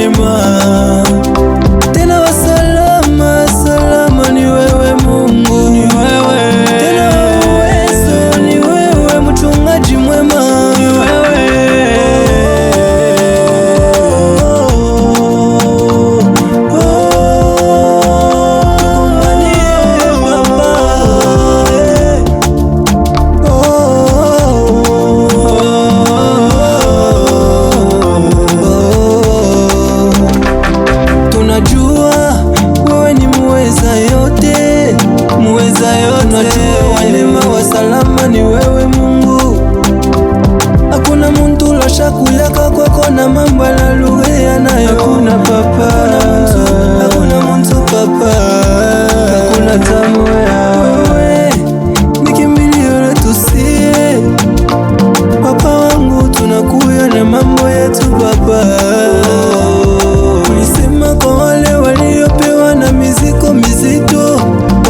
neema. Tena wa salama, salama ni wewe Mungu, ni wewe. Tena wa uwezo ni wewe, mchungaji mwema, ni wewe. Salama ni wewe Mungu, hakuna muntu lasha kulaka kwako na mambo la lugha nayo. Hakuna papa, hakuna muntu papa, hakuna tamu wewe, nikimbilio letu sie papa wangu, tunakuya na mambo yetu papa. Ulisema kwa wale waliopewa na mizigo mizito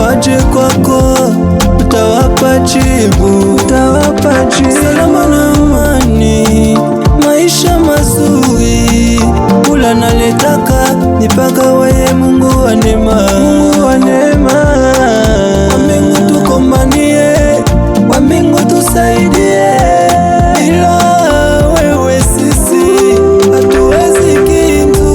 waje kwako, utawapa jibu, utawapa jibu. Salama na amani, maisha mazuri, ula naletaka nipaka weye Mungu wa neema, Mungu wa neema. Wa mbingu tukombanie, wa mbingu tusaidie, ila wewe sisi hatuwezi kitu.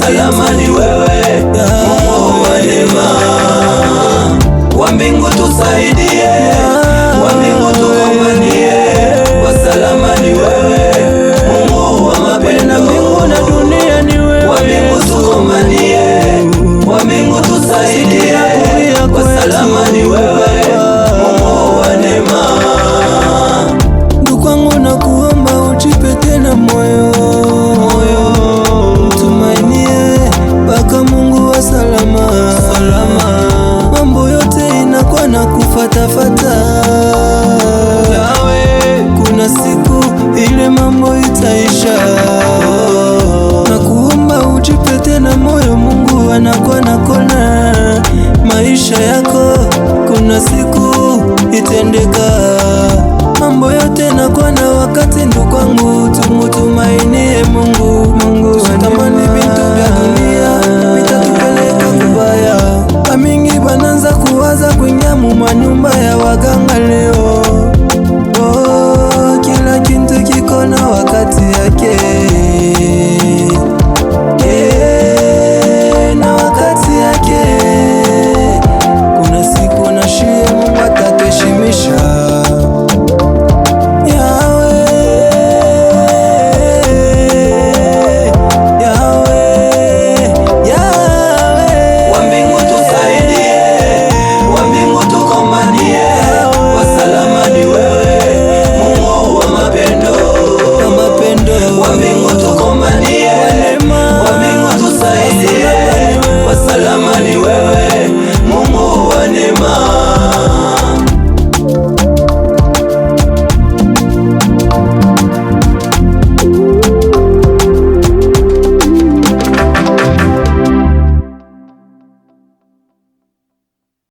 Salama ni wewe, Mungu wa neema. Wa mbingu tusaidie, wa mbingu tukombanie. Wa salama ni wewe, Mungu wa mapendo. Mbingu na dunia ni wewe, wa mbingu tukombanie, wa mbingu tusaidie. Wa salama ni wewe, Mungu wa neema. Ndugu wangu nakuomba ujipe tena moyo, salama, salama. Mambo yote inakuwa na kufatafata yawe, kuna siku ile mambo itaisha. Na kuomba ujipe tena moyo, Mungu anakuwa nakona maisha yako, kuna siku itendeka. Mambo yote nakuwa na wakati, ndugu wangu, tumutumainie Mungu. Mungu tamani vitu vya dunia vitatupeleka kubaya. Amingi bananza kuwaza kuingia mu manyumba ya waganga leo.